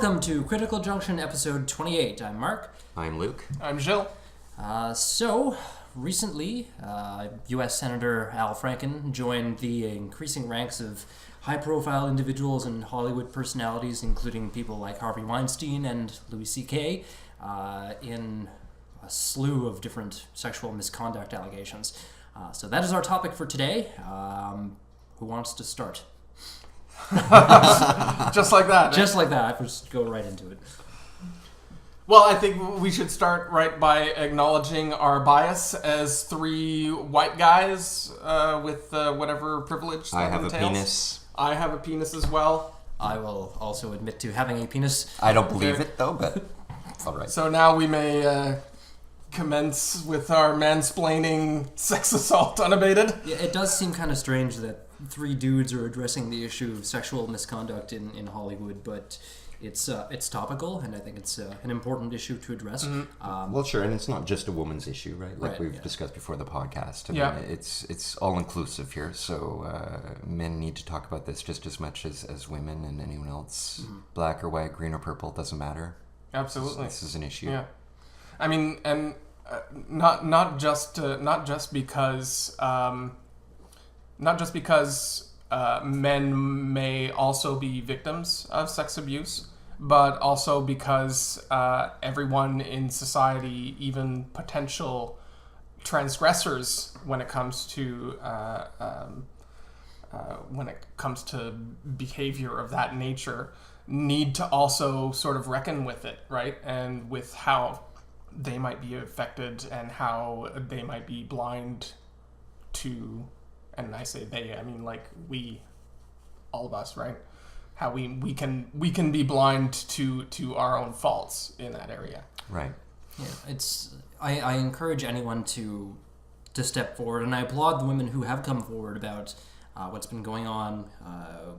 Welcome to Critical Junction episode 28. I'm Mark. I'm Luke. I'm Jill. So, recently, U.S. Senator Al Franken joined the increasing ranks of high-profile individuals and Hollywood personalities, including people like Harvey Weinstein and Louis C.K., in a slew of different sexual misconduct allegations. So that is our topic for today. Who wants to start? Just like that. Just like that. Just go right into it. Well, I think we should start right by acknowledging our bias as three white guys with whatever privilege that I have entails. a penis. I have a penis as well. I will also admit to having a penis. I don't believe it, though, but it's all right. So now we may commence with our mansplaining sex assault unabated. Yeah, it does seem kind of strange that three dudes are addressing the issue of sexual misconduct in Hollywood, but it's topical, and I think it's an important issue to address. Mm-hmm. Well, sure, and it's not just a woman's issue, right? Like Right, we've yeah. discussed before the podcast. I Yeah. mean, it's all-inclusive here, so men need to talk about this just as much as women and anyone else. Mm-hmm. Black or white, green or purple, doesn't matter. Absolutely. This is an issue. Yeah. I mean, and not just because men may also be victims of sex abuse, but also because everyone in society, even potential transgressors, when it comes to behavior of that nature, need to also sort of reckon with it, right? And with how they might be affected and how they might be blind to, and I say they, I mean like we, all of us, right? How we can be blind to our own faults in that area. Right. Yeah, I encourage anyone to step forward, and I applaud the women who have come forward about what's been going on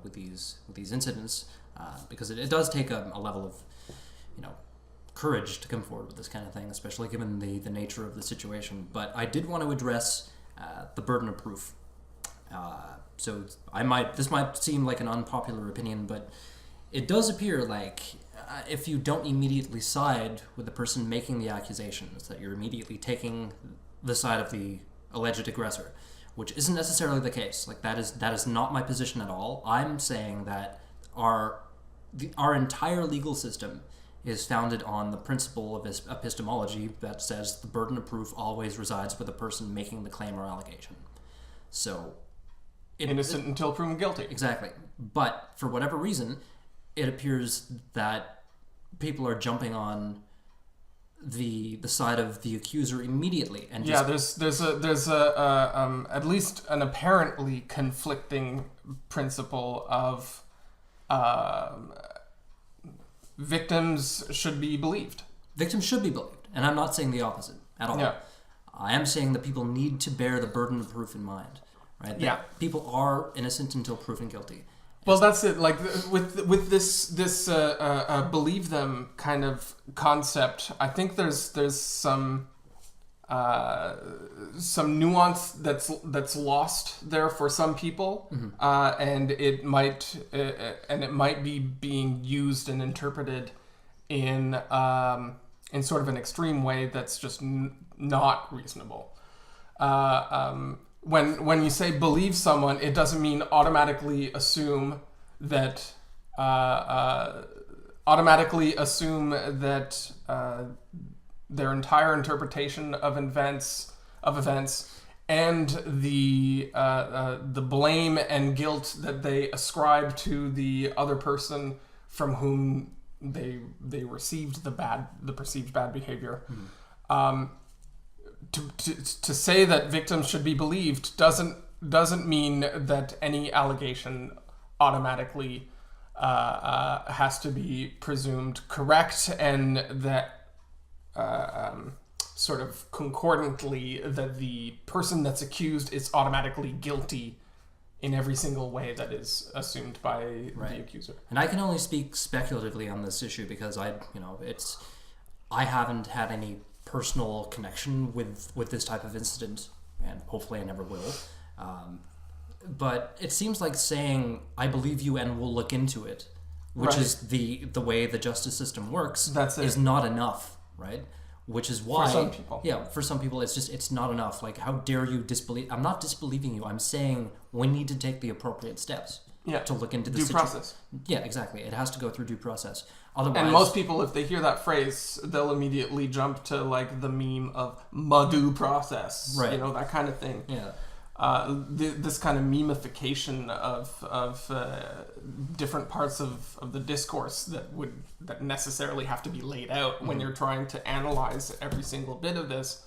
with these incidents, because it does take a level of, courage to come forward with this kind of thing, especially given the nature of the situation. But I did want to address the burden of proof. So this might seem like an unpopular opinion, but it does appear like if you don't immediately side with the person making the accusations, that you're immediately taking the side of the alleged aggressor, which isn't necessarily the case. Like that is not my position at all. I'm saying that our entire legal system is founded on the principle of epistemology that says the burden of proof always resides with the person making the claim or allegation. So, Innocent until proven guilty. Exactly. But for whatever reason, it appears that people are jumping on the side of the accuser immediately, and just there's a at least an apparently conflicting principle of victims should be believed. Victims should be believed, and I'm not saying the opposite at all. Yeah. I am saying that people need to bear the burden of proof in mind, right? That people are innocent until proven guilty. Well, that's it. Like with this believe them kind of concept, I think there's some nuance that's lost there for some people, and it might be being used and interpreted in sort of an extreme way that's just not reasonable. When you say believe someone, it doesn't mean automatically assume that their entire interpretation of events and the blame and guilt that they ascribe to the other person from whom they received the perceived bad behavior. To say that victims should be believed doesn't mean that any allegation automatically has to be presumed correct, and that sort of concordantly that the person that's accused is automatically guilty in every single way that is assumed by the accuser. And I can only speak speculatively on this issue because I haven't had any personal connection with this type of incident, and hopefully I never will. But it seems like saying, I believe you and we'll look into it, which is the way the justice system works, is not enough, right? Which is why for some people, for some people, it's not enough. Like, how dare you disbelieve? I'm not disbelieving you. I'm saying we need to take the appropriate steps to look into the due process. Yeah, exactly. It has to go through due process. Otherwise, and most people, if they hear that phrase, they'll immediately jump to like the meme of "ma due process," right? You know, that kind of thing. Yeah. This kind of memification of different parts of the discourse that necessarily have to be laid out when you're trying to analyze every single bit of this,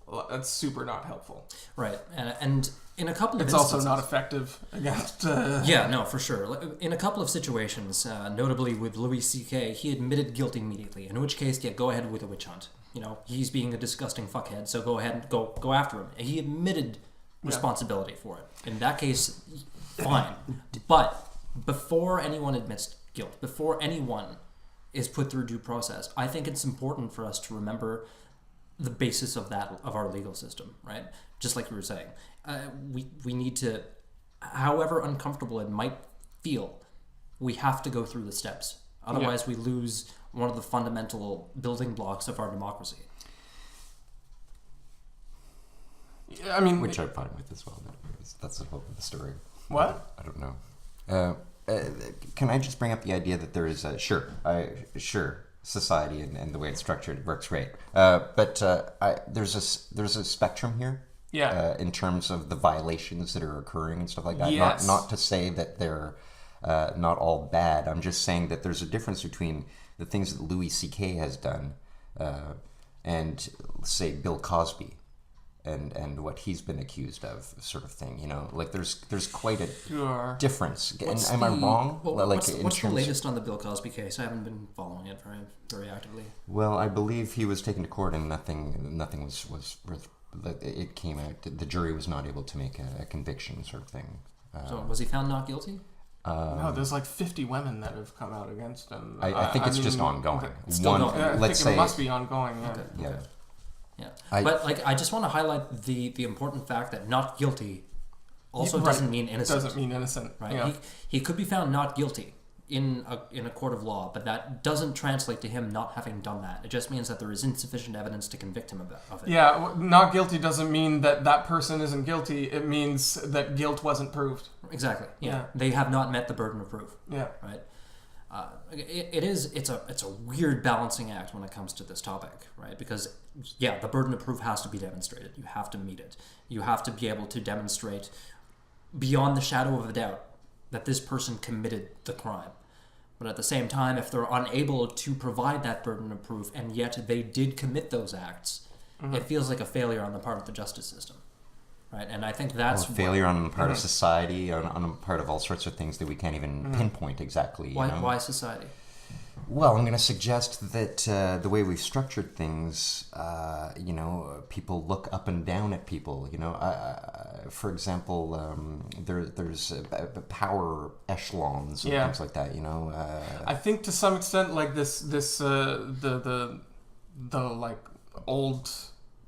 well, that's super not helpful. Right, and in a couple of it's instances, also not effective against. Yeah, no, for sure. In a couple of situations, notably with Louis C.K., he admitted guilt immediately. In which case, go ahead with a witch hunt. You know, he's being a disgusting fuckhead, so go ahead and go after him. He admitted responsibility for it. In that case, fine. But before anyone admits guilt, before anyone is put through due process, I think it's important for us to remember the basis of our legal system, right? Just like you were saying, we need to, however uncomfortable it might feel, we have to go through the steps. Otherwise, we lose one of the fundamental building blocks of our democracy. I mean, which I'm fine with as well. That's the whole of the story. What? I don't know. Can I just bring up the idea that there is a sure society and the way it's structured works great, but there's a spectrum here. Yeah. In terms of the violations that are occurring and stuff like that. Yes. Not to say that they're not all bad. I'm just saying that there's a difference between the things that Louis C.K. has done and, say, Bill Cosby. And what he's been accused of, sort of thing, you know, like there's quite a difference. Am I wrong? Well, what's the latest on the Bill Cosby case? I haven't been following it very actively. Well, I believe he was taken to court and nothing was it came out. The jury was not able to make a conviction, sort of thing. So was he found not guilty? No, there's like 50 women that have come out against him. I think it's just ongoing. Okay. Still going. I think it must be ongoing. Yeah. Okay. Yeah. Okay. Yeah, but I just want to highlight the important fact that not guilty also doesn't mean innocent. Doesn't mean innocent, right? Yeah. He could be found not guilty in a court of law, but that doesn't translate to him not having done that. It just means that there is insufficient evidence to convict him of it. Yeah, not guilty doesn't mean that person isn't guilty. It means that guilt wasn't proved. Exactly. Yeah, they have not met the burden of proof. Yeah, right. It's a weird balancing act when it comes to this topic, right? Because the burden of proof has to be demonstrated. You have to meet it. You have to be able to demonstrate beyond the shadow of a doubt that this person committed the crime. But at the same time, if they're unable to provide that burden of proof and yet they did commit those acts, it feels like a failure on the part of the justice system. Right, and I think that's failure on the part of society, on the part of all sorts of things that we can't even pinpoint exactly. Why society? Well, I'm going to suggest that the way we've structured things, people look up and down at people. For example, there's power echelons and things like that. I think to some extent, like the like old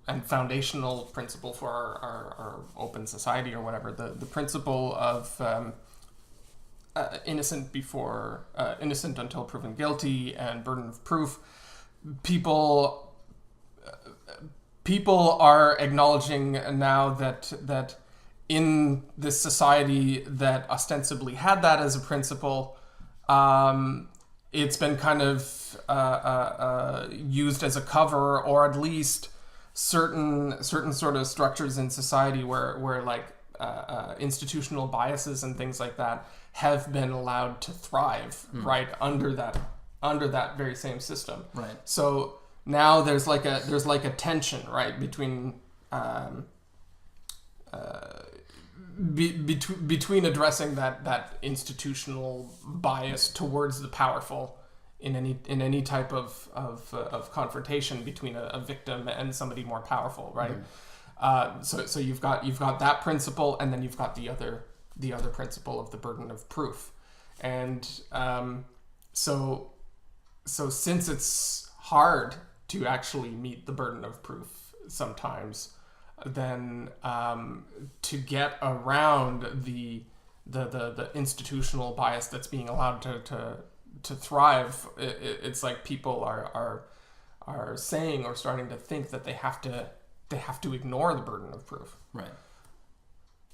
and foundational principle for our open society or whatever, the principle of innocent until proven guilty and burden of proof. People are acknowledging now that in this society that ostensibly had that as a principle, it's been kind of used as a cover, or at least certain sort of structures in society where like institutional biases and things like that have been allowed to thrive right under that very same system. Right. So now there's like a tension, right, between between addressing that institutional bias towards the powerful in any type of confrontation between a victim and somebody more powerful, right? So you've got that principle, and then you've got the other principle of the burden of proof, and so since it's hard to actually meet the burden of proof sometimes, then to get around the institutional bias that's being allowed to thrive, it's like people are saying or starting to think that they have to ignore the burden of proof. Right.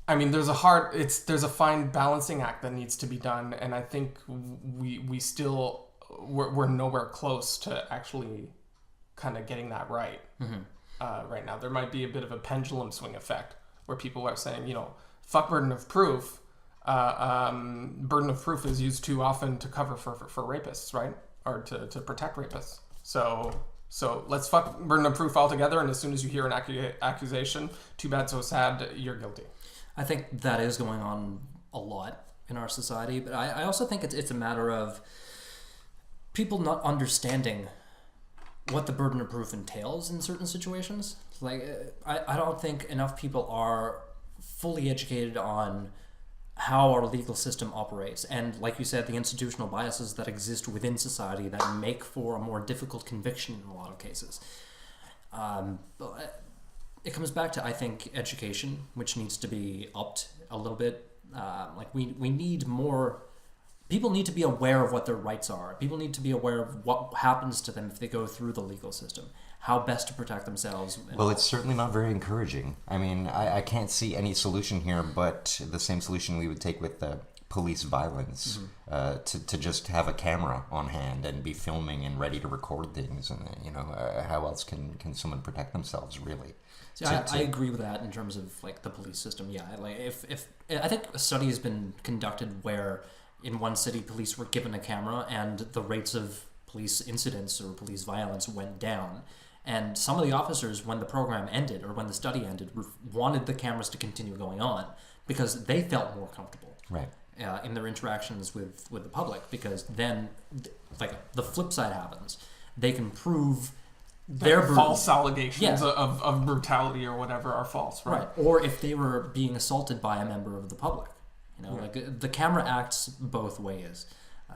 I mean, there's a fine balancing act that needs to be done, and I think we're nowhere close to actually kind of getting that right. Right now, there might be a bit of a pendulum swing effect where people are saying, fuck burden of proof. Burden of proof is used too often to cover for rapists, right? Or to protect rapists. So let's fuck burden of proof altogether, and as soon as you hear an accusation, too bad, so sad, you're guilty. I think that is going on a lot in our society, but I also think it's a matter of people not understanding what the burden of proof entails in certain situations. Like, I don't think enough people are fully educated on how our legal system operates, and like you said, the institutional biases that exist within society that make for a more difficult conviction in a lot of cases. It comes back to, I think, education, which needs to be upped a little bit. We need more. People need to be aware of what their rights are. People need to be aware of what happens to them if they go through the legal system, how best to protect themselves. Well, it's certainly not very encouraging. I mean, I can't see any solution here but the same solution we would take with police violence, to just have a camera on hand and be filming and ready to record things. And, how else can someone protect themselves, really? See, I agree with that in terms of like the police system. Yeah, like if I think a study has been conducted where in one city police were given a camera and the rates of police incidents or police violence went down. And some of the officers, when the program ended or when the study ended, wanted the cameras to continue going on because they felt more comfortable, right, in their interactions with the public. Because then, like the flip side happens, they can prove their false allegations of brutality or whatever are false, right? Or if they were being assaulted by a member of the public, like the camera acts both ways.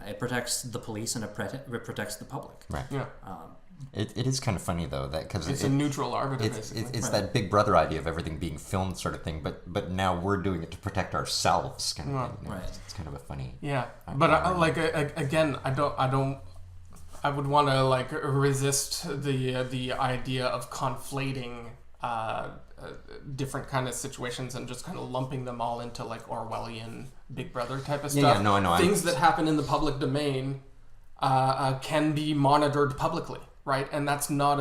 It protects the police and it protects the public. Right. Yeah. It is kind of funny though that because it's a neutral arbiter. It's that Big Brother idea of everything being filmed sort of thing, but now we're doing it to protect ourselves kind of thing. Right. It's kind of a funny. Yeah, but again, I would want to resist the idea of conflating different kind of situations and just kind of lumping them all into Orwellian Big Brother type of stuff. Yeah, no, I know. Things that happen in the public domain can be monitored publicly, right? And that's not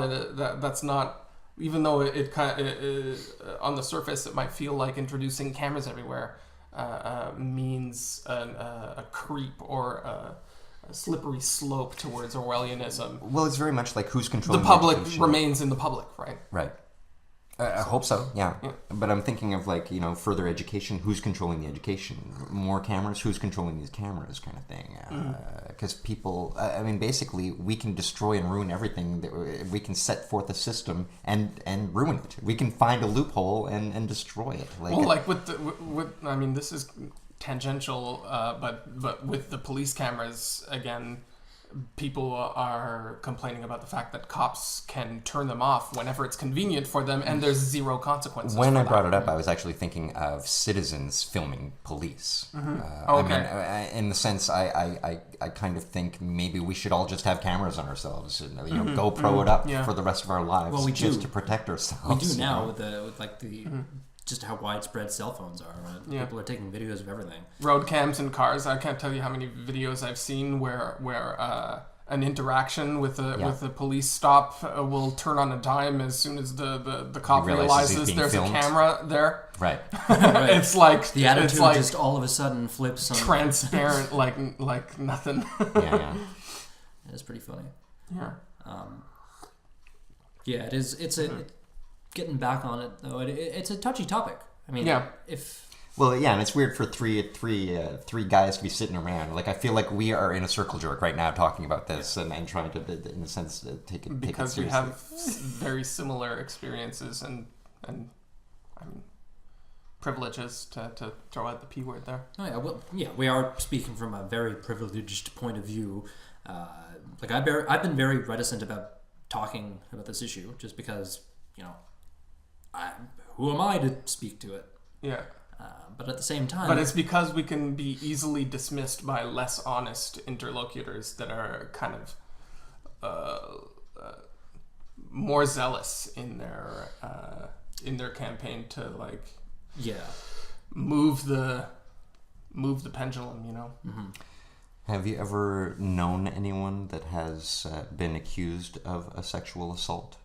even though it kind of on the surface it might feel like introducing cameras everywhere means a creep or a slippery slope towards Orwellianism. Well, it's very much like who's controlling the public education. remains in the public, right? Right. I hope so, yeah. But I'm thinking of further education. Who's controlling the education? More cameras? Who's controlling these cameras kind of thing? Because people, basically, we can destroy and ruin everything. We can set forth a system and ruin it. We can find a loophole and destroy it. This is tangential, but with the police cameras, again, people are complaining about the fact that cops can turn them off whenever it's convenient for them, and there's zero consequences. When I brought it up, I was actually thinking of citizens filming police. In the sense, I kind of think maybe we should all just have cameras on ourselves, and GoPro it up for the rest of our lives, to protect ourselves. We do now with the just how widespread cell phones are. Right? Yeah. People are taking videos of everything. Road cams in cars. I can't tell you how many videos I've seen where an interaction with a police stop will turn on a dime as soon as the cop realizes there's a camera there. Right. It's like the attitude just all of a sudden flips. Transparent, like nothing. Yeah. It's pretty funny. Yeah. It is. It's getting back on it though. It's a touchy topic. and it's weird for three guys to be sitting around. Like, I feel like we are in a circle jerk right now talking about this and trying to, in a sense, take it seriously. Because we have very similar experiences and privileges to throw out the P word there. We are speaking from a very privileged point of view. I've been very reticent about talking about this issue just because, who am I to speak to it? Yeah. But at the same time... But it's because we can be easily dismissed by less honest interlocutors that are kind of more zealous in their campaign to like move the pendulum, you know. Mm-hmm. Have you ever known anyone that has been accused of a sexual assault?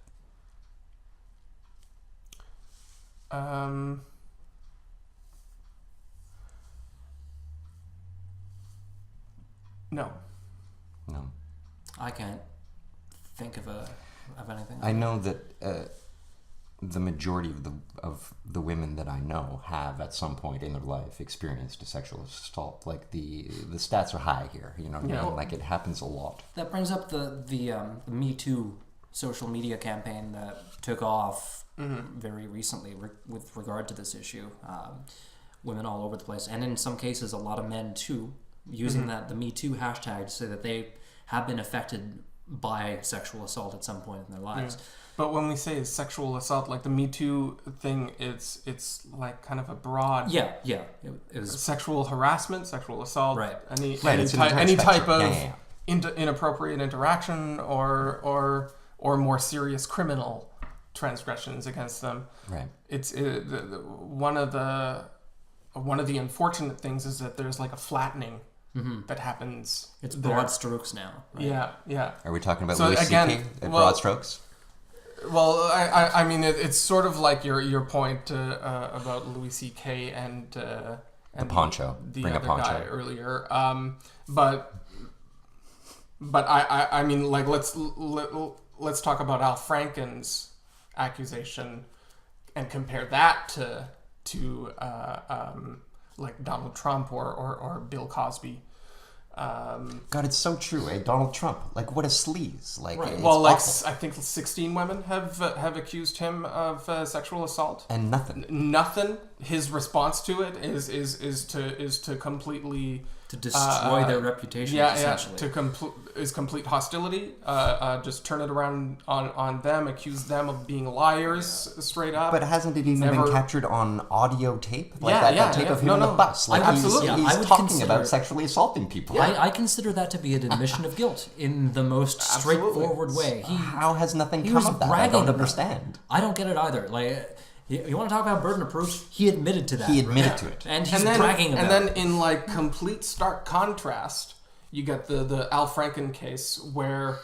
No. I can't think of anything. I know that the majority of the women that I know have at some point in their life experienced a sexual assault. Like the stats are high here, you know what I mean? Like it happens a lot. That brings up the Me Too social media campaign that took off very recently with regard to this issue. Women all over the place, and in some cases a lot of men too, using the Me Too hashtag to say that they have been affected by sexual assault at some point in their lives. Yeah. But when we say sexual assault, like the Me Too thing, it's like kind of a broad... Yeah. It was... Sexual harassment, sexual assault, right. any type of inappropriate interaction or more serious criminal transgressions against them. Right. It's one of the unfortunate things is that there's like a flattening that happens. It's broad strokes now. Right? Yeah. Are we talking about So Louis again, C.K. Broad strokes? Well, I mean, it's sort of like your point about Louis C.K. and the poncho. the Bring other a poncho. guy earlier. But I mean, like let's talk about Al Franken's accusation and compare that to like Donald Trump or Bill Cosby. God, it's so true, eh? Donald Trump, like what a sleaze. Like, Right. it's Well, like awful. I think 16 women have accused him of sexual assault. And nothing. Nothing. His response to it is to completely To destroy their reputation, essentially. Complete hostility. Just turn it around on them, accuse them of being liars, straight up. But hasn't it even been captured on audio tape? Like Yeah, that tape of him on the bus. Like Absolutely. He's I would talking consider- about sexually assaulting people. I consider that to be an admission of guilt in the most straightforward way. How has nothing he come was of that? I bragging don't about understand. I don't get it either. Like, you want to talk about burden of proof? He admitted to that. He admitted to it. And he's bragging about it. And then in like complete stark contrast, you get the Al Franken case where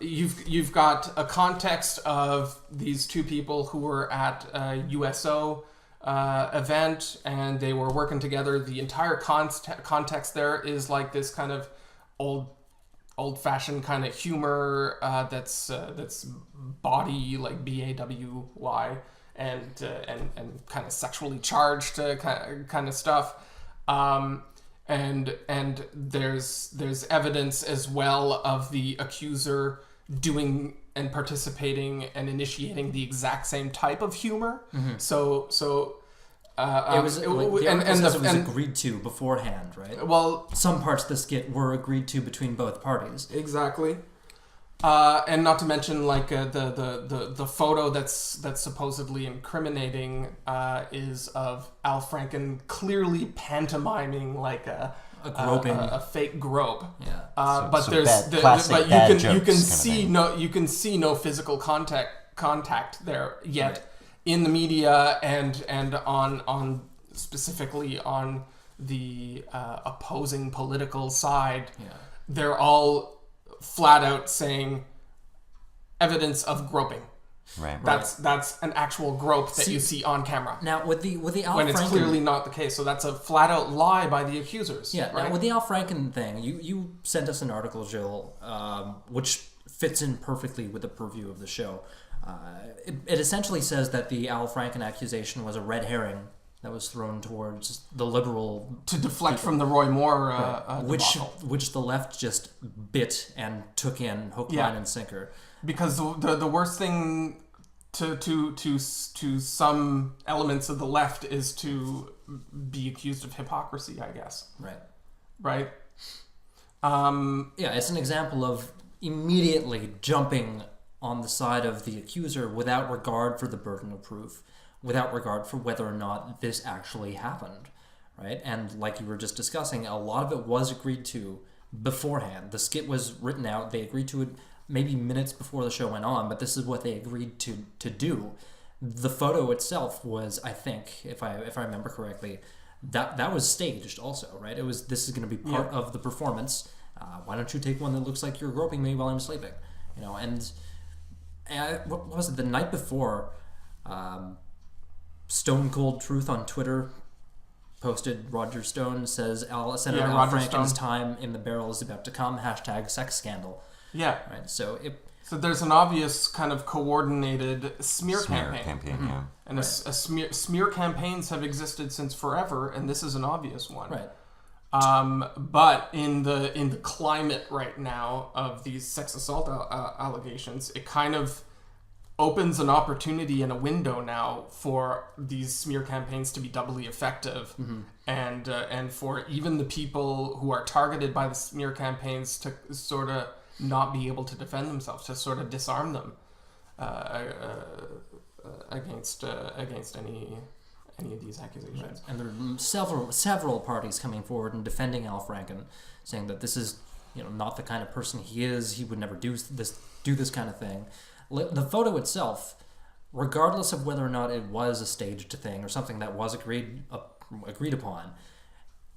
you've got a context of these two people who were at a USO event and they were working together. The entire context there is like this kind of old-fashioned kind of humor that's bawdy, like BAWY, and kind of sexually charged kind of stuff. And there's evidence as well of the accuser doing and participating and initiating the exact same type of humor. So it was agreed to beforehand, right? Well, some parts of the skit were agreed to between both parties. Exactly. And not to mention, like the photo that's supposedly incriminating is of Al Franken clearly pantomiming like a groping, a fake grope. Yeah. But so you can see no physical contact there yet. Right. In the media and on specifically on the opposing political side, they're all flat out saying evidence of groping. Right. That's an actual grope that you see on camera. Now with the Al when Franken, it's clearly not the case, so that's a flat out lie by the accusers. Yeah. Right? Now with the Al Franken thing, you sent us an article, Jill, which fits in perfectly with the purview of the show. It essentially says that the Al Franken accusation was a red herring that was thrown towards the liberal to deflect from the Roy Moore which the left just bit and took in hook, line, and sinker. Because the worst thing to some elements of the left is to be accused of hypocrisy, I guess. Right. It's an example of immediately jumping on the side of the accuser without regard for the burden of proof, without regard for whether or not this actually happened, right? And like you were just discussing, a lot of it was agreed to beforehand. The skit was written out. They agreed to it maybe minutes before the show went on, but this is what they agreed to do. The photo itself was, I think, if I remember correctly, that was staged also, right? It was, this is going to be part of the performance. Why don't you take one that looks like you're groping me while I'm sleeping? You know, and what was it? The night before, Stone Cold Truth on Twitter posted, Roger Stone says, Senator Al Franken's time in the barrel is about to come, #sex scandal. Yeah. Right. So there's an obvious kind of coordinated smear campaign. Yeah. And smear campaigns have existed since forever, and this is an obvious one. Right. But in the climate right now of these sex assault allegations, it kind of opens an opportunity and a window now for these smear campaigns to be doubly effective, and for even the people who are targeted by the smear campaigns to sort of not be able to defend themselves, to sort of disarm them against any of these accusations. Right. And there are several parties coming forward and defending Al Franken, saying that this is, you know, not the kind of person he is. He would never do this kind of thing. The photo itself, regardless of whether or not it was a staged thing or something that was agreed upon,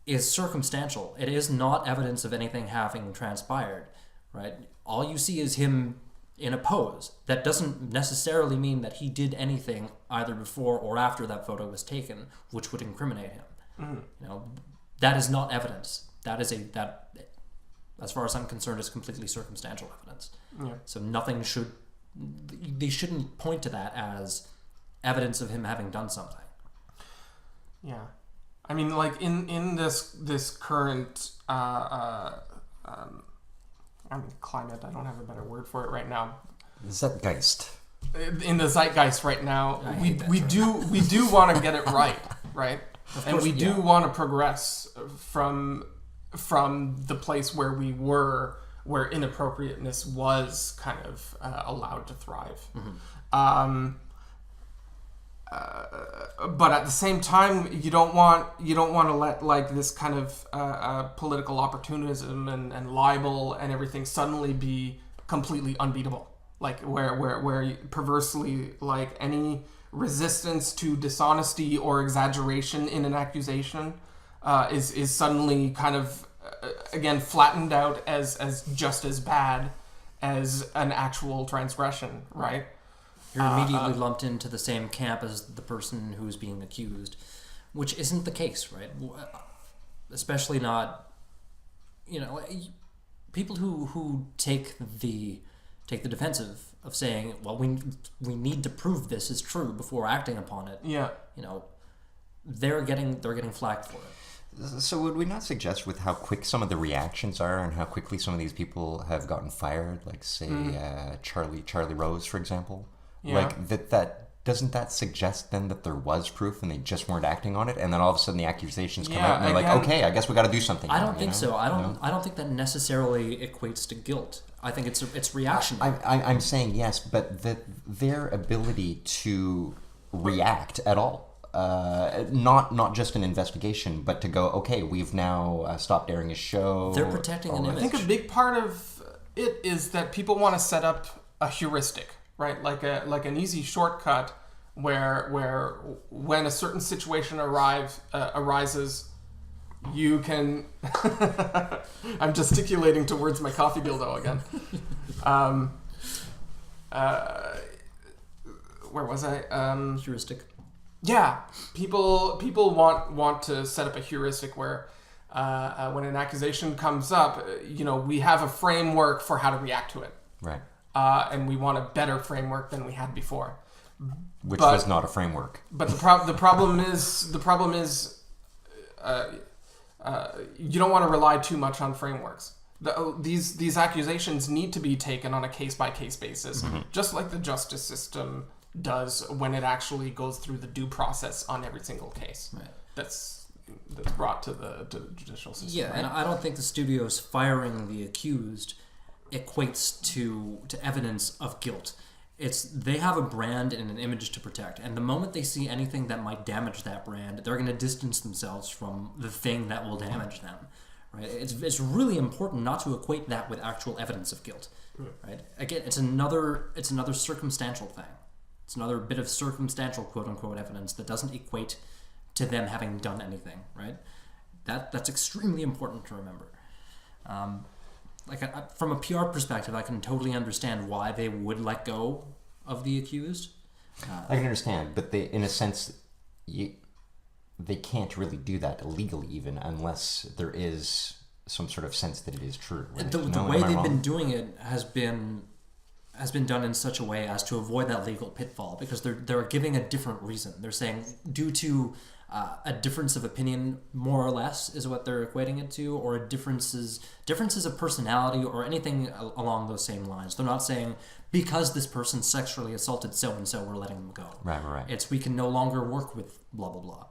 is circumstantial. It is not evidence of anything having transpired, right? All you see is him in a pose. That doesn't necessarily mean that he did anything either before or after that photo was taken, which would incriminate him. You know, that is not evidence. That, as far as I'm concerned, is completely circumstantial evidence. Yeah. So they shouldn't point to that as evidence of him having done something. Yeah. I mean, like in this current climate, I don't have a better word for it right now. Zeitgeist. In the zeitgeist right now, we do want to get it right? And we do want to progress from the place where we were, where inappropriateness was kind of allowed to thrive. But at the same time, you don't want to let like this kind of political opportunism and libel and everything suddenly be completely unbeatable. Like where perversely, like, any resistance to dishonesty or exaggeration in an accusation is suddenly kind of again flattened out as just as bad as an actual transgression, right? You're immediately lumped into the same camp as the person who's being accused, which isn't the case, right? Especially not, you know, people who take the defensive of saying, well, we need to prove this is true before acting upon it. Yeah. You know, they're getting flack for it. So would we not suggest with how quick some of the reactions are and how quickly some of these people have gotten fired, like say Charlie Rose, for example? Yeah. Like that doesn't that suggest then that there was proof and they just weren't acting on it, and then all of a sudden the accusations come out and they're like, okay, I guess we got to do something. I don't think so. I don't think that necessarily equates to guilt. I think it's reactionary. I'm saying yes, but their ability to react at all, not just an investigation, but to go, okay, we've now stopped airing a show. They're protecting an image. I think a big part of it is that people want to set up a heuristic, right? Like an easy shortcut where when a certain situation arises, you can. I'm gesticulating towards my coffee dildo again. Where was I? Heuristic. Yeah, people want to set up a heuristic where when an accusation comes up, we have a framework for how to react to it. Right. And we want a better framework than we had before. Which was not a framework. But the problem is you don't want to rely too much on frameworks. These accusations need to be taken on a case-by-case basis, just like the justice system does when it actually goes through the due process on every single case. Right. That's brought to the judicial system. Yeah, right? And I don't think the studio's firing the accused equates to evidence of guilt. They have a brand and an image to protect, and the moment they see anything that might damage that brand, they're going to distance themselves from the thing that will damage them. Right? It's really important not to equate that with actual evidence of guilt. Right? Again, it's another circumstantial thing. It's another bit of circumstantial quote unquote evidence that doesn't equate to them having done anything. Right? That's extremely important to remember. From a PR perspective, I can totally understand why they would let go of the accused. I can understand, but they, in a sense, they can't really do that legally, even unless there is some sort of sense that it is true. Right? The way they've been doing it has been done in such a way as to avoid that legal pitfall, because they're giving a different reason. They're saying due to a difference of opinion, more or less, is what they're equating it to, or differences of personality, or anything along those same lines. They're not saying because this person sexually assaulted so and so, we're letting them go. Right. It's we can no longer work with blah blah blah.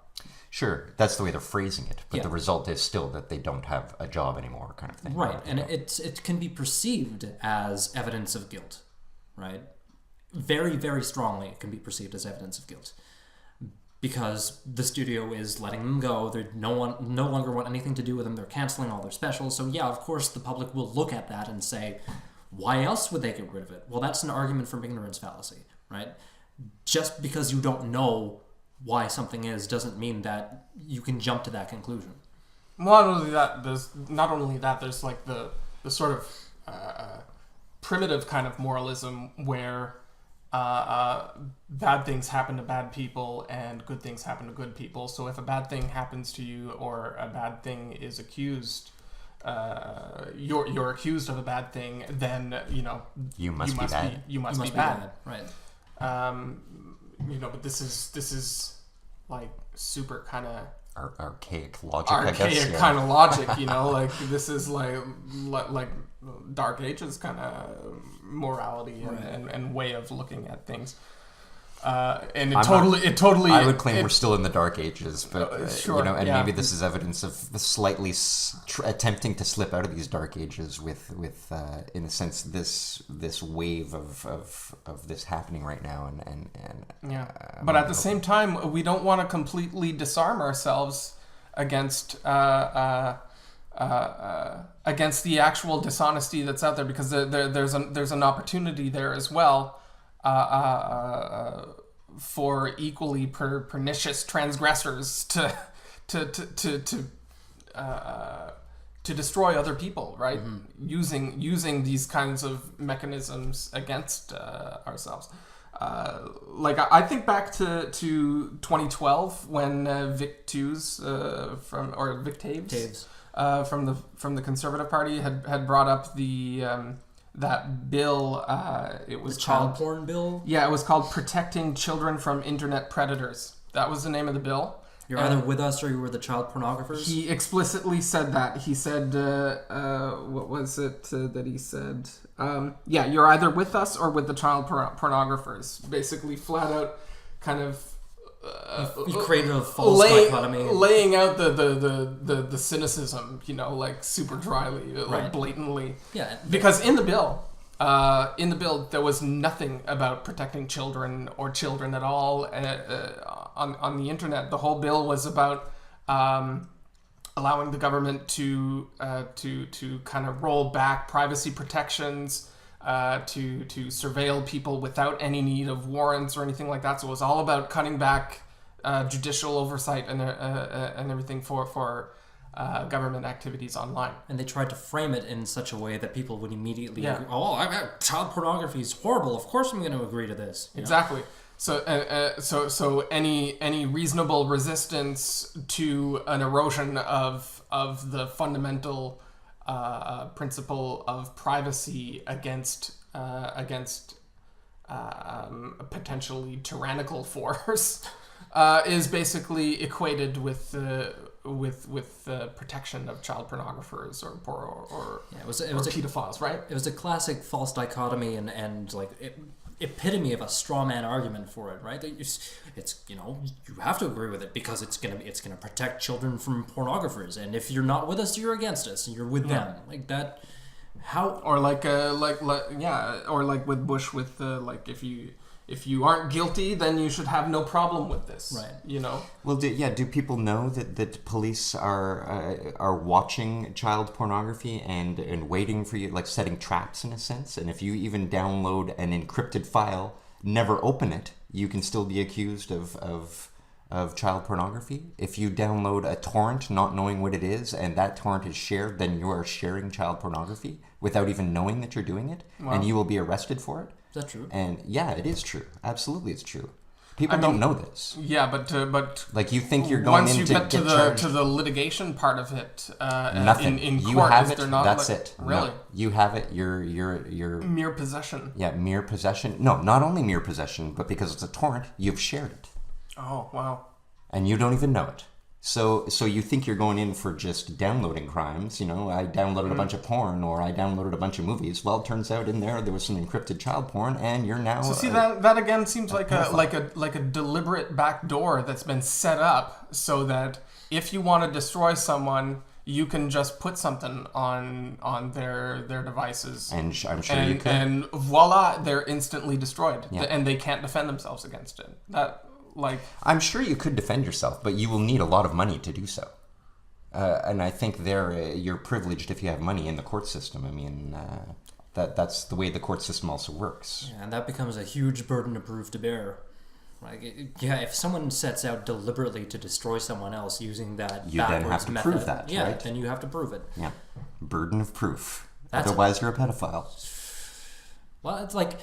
Sure, that's the way they're phrasing it, but Yeah. the result is still that they don't have a job anymore, kind of thing. Right, and it can be perceived as evidence of guilt, right? Very, very strongly it can be perceived as evidence of guilt. Because the studio is letting them go, they no longer want anything to do with them, they're canceling all their specials, so yeah, of course the public will look at that and say, why else would they get rid of it? Well, that's an argument from ignorance fallacy, right? Just because you don't know why something is doesn't mean that you can jump to that conclusion. Not only that, there's like the sort of primitive kind of moralism where bad things happen to bad people and good things happen to good people. So if a bad thing happens to you or a bad thing is accused, you're accused of a bad thing, then you must be bad. Right. But this is like super kind of archaic logic, I guess. Yeah. Kind of logic, like this is like Dark Ages kind of morality and way of looking at things. And it totally. I would claim we're still in the Dark Ages, but sure, maybe this is evidence of slightly attempting to slip out of these Dark Ages with in a sense this wave of this happening right now, and but at the same time, we don't want to completely disarm ourselves against the actual dishonesty that's out there, because there's an opportunity there as well. For equally pernicious transgressors to destroy other people, right? Mm-hmm. Using these kinds of mechanisms against ourselves. I think back to 2012 when Vic Taves from the Conservative Party had brought up the that bill. It was the child porn bill. Yeah, it was called Protecting Children from Internet Predators. That was the name of the bill. You're either with us or you were the child pornographers. He explicitly said that. He said, what was it that he said? You're either with us or with the child pornographers. Basically, flat out, kind of. He created a false dichotomy, laying out the cynicism, like super dryly, like blatantly. Yeah. Because in the bill, there was nothing about protecting children or children at all on the internet. The whole bill was about allowing the government to kind of roll back privacy protections. To surveil people without any need of warrants or anything like that. So it was all about cutting back judicial oversight and everything for government activities online. And they tried to frame it in such a way that people would immediately agree, child pornography is horrible. Of course I'm going to agree to this. Exactly. So any reasonable resistance to an erosion of the fundamental principle of privacy against potentially tyrannical force is basically equated with protection of child pornographers or pedophiles, right? It was a classic false dichotomy and epitome of a straw man argument for it, right? It's you have to agree with it because it's gonna protect children from pornographers, and if you're not with us, you're against us, and you're with them, like that. How? Or like or like with Bush with like if you aren't guilty, then you should have no problem with this. Right. You know. Well, do people know that police are watching child pornography and waiting for you, like setting traps in a sense? And if you even download an encrypted file, never open it, you can still be accused of child pornography. If you download a torrent not knowing what it is and that torrent is shared, then you are sharing child pornography without even knowing that you're doing it, and you will be arrested for it. Is that true? And yeah, it is true. Absolutely, it's true. People don't know this. Yeah, but like you think you're going once in you to get to charged. the litigation part of it, Nothing. in You court, have is it. there not That's like, it. Really? No, you have it. You're Mere possession. yeah, mere possession. No, not only mere possession, but because it's a torrent, you've shared it, Oh wow. and you don't even know it. So you think you're going in for just downloading crimes? You know, I downloaded a bunch of porn, or I downloaded a bunch of movies. Well, it turns out in there was some encrypted child porn, and you're now. So see that again seems like a deliberate back door that's been set up so that if you want to destroy someone, you can just put something on their devices, And I'm sure you could. and voila, they're instantly destroyed, Yeah. and they can't defend themselves against it. That like I'm sure you could defend yourself, but you will need a lot of money to do so. And I think you're privileged if you have money in the court system. I mean, that's the way the court system also works. Yeah, and that becomes a huge burden of proof to bear. Like, if someone sets out deliberately to destroy someone else using that You then backwards have to method, prove that, yeah, right? then you have to prove it. Yeah, burden of proof. That's Otherwise, you're a pedophile. Well, it's like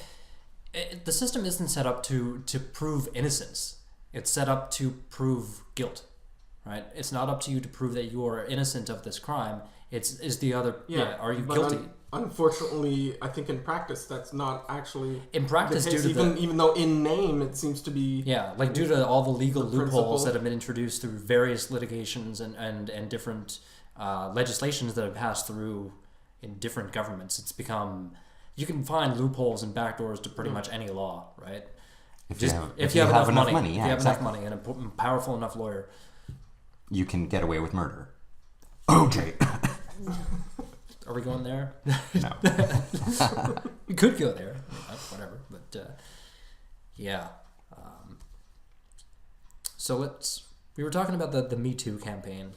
the system isn't set up to prove innocence. It's set up to prove guilt, right? It's not up to you to prove that you are innocent of this crime. Is the other are you but guilty? Unfortunately, I think in practice that's not actually In practice, the case, due to even though in name it seems to be like due to all the legal The loopholes principle. that have been introduced through various litigations and different legislations that have passed through in different governments, it's become you can find loopholes and backdoors to pretty much any law, right? If you have enough money, yeah, if you have exactly. enough money and a powerful enough lawyer, You can get away with murder. OJ. are we going there? No. We could go there, whatever. But yeah. So we were talking about the Me Too campaign.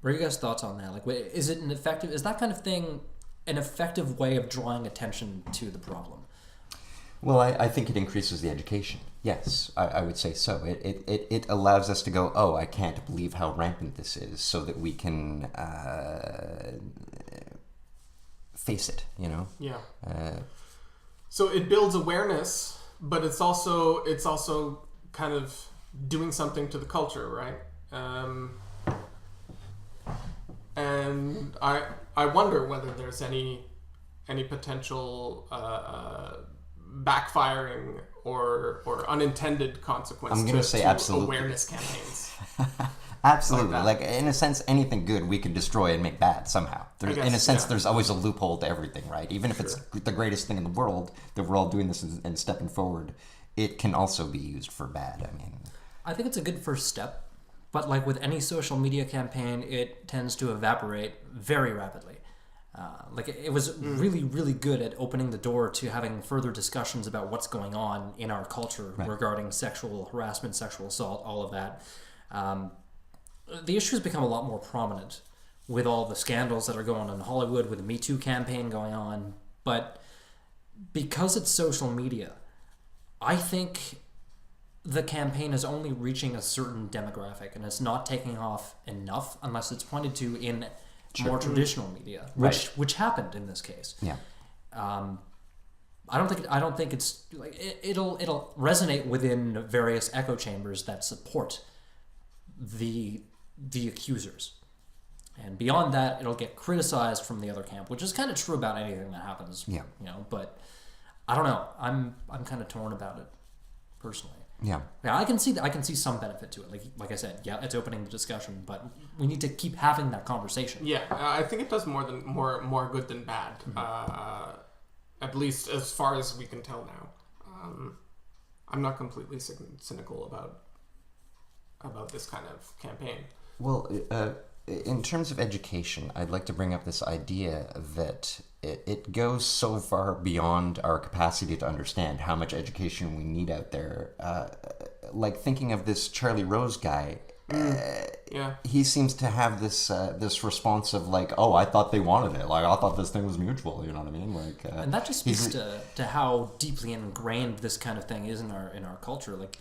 What are you guys' thoughts on that? Like, is that kind of thing an effective way of drawing attention to the problem? Well, I think it increases the education. Yes, I would say so. It allows us to go, oh, I can't believe how rampant this is, so that we can face it, you know? Yeah. Uh, So it builds awareness, but it's also kind of doing something to the culture, right? And I wonder whether there's any potential backfiring or unintended consequences. I'm gonna say absolutely. Awareness campaigns. Absolutely. Like Like, in a sense, anything good we could destroy and make bad somehow. In a sense, yeah. there's always a loophole to everything, right? Even if it's the greatest thing in the world that we're all doing this and stepping forward, it can also be used for bad. I mean, I think it's a good first step, but like with any social media campaign, it tends to evaporate very rapidly. Like it was really, really good at opening the door to having further discussions about what's going on in our culture regarding sexual harassment, sexual assault, all of that. The issue has become a lot more prominent with all the scandals that are going on in Hollywood, with the Me Too campaign going on. But because it's social media, I think the campaign is only reaching a certain demographic, and it's not taking off enough unless it's pointed to in more traditional media, which happened in this case. yeah. I don't think it's like it'll resonate within various echo chambers that support the accusers, and beyond that, it'll get criticized from the other camp, which is kind of true about anything that happens. Yeah. You know, but I don't know. I'm kind of torn about it personally. Yeah. Yeah, I can see some benefit to it. Like I said, yeah, it's opening the discussion, but we need to keep having that conversation. Yeah, I think it does more good than bad. At least as far as we can tell now. I'm not completely cynical about this kind of campaign. Well, in terms of education, I'd like to bring up this idea that it goes so far beyond our capacity to understand how much education we need out there. Like thinking of this Charlie Rose guy, he seems to have this response of like, oh, I thought they wanted it. Like, I thought this thing was mutual. You know what I mean? Like, and that just speaks to how deeply ingrained this kind of thing is in our culture. Like,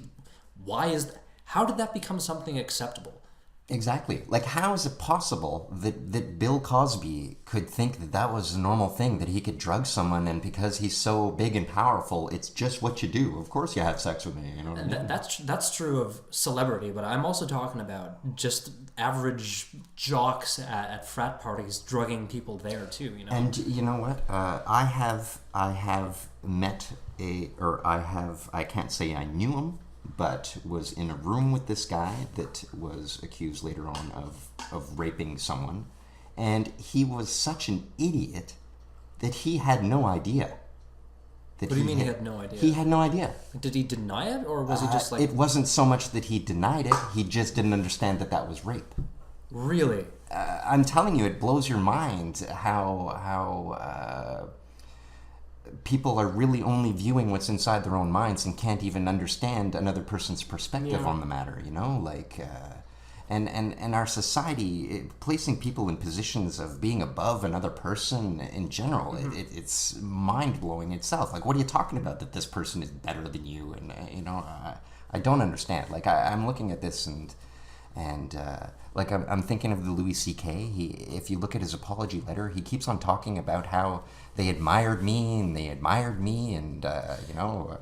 how did that become something acceptable? Exactly. Like, how is it possible that Bill Cosby could think that that was a normal thing, that he could drug someone, and because he's so big and powerful, it's just what you do. Of course you have sex with me, you know what I mean? That's true of celebrity, but I'm also talking about just average jocks at frat parties drugging people there too, you know? And you know what? I have met I can't say I knew him, but was in a room with this guy that was accused later on of raping someone, and he was such an idiot that he had no idea. What do you mean he had no idea? He had no idea. Did he deny it, or was he just like... It wasn't so much that he denied it, he just didn't understand that was rape. Really? I'm telling you, it blows your mind how people are really only viewing what's inside their own minds and can't even understand another person's perspective on the matter, you know? Like, and our society, placing people in positions of being above another person in general, it's mind-blowing itself. Like, what are you talking about, that this person is better than you? And, you know, I don't understand. Like, I'm looking at this and like, I'm thinking of the Louis C.K. If you look at his apology letter, he keeps on talking about how they admired me, and you know...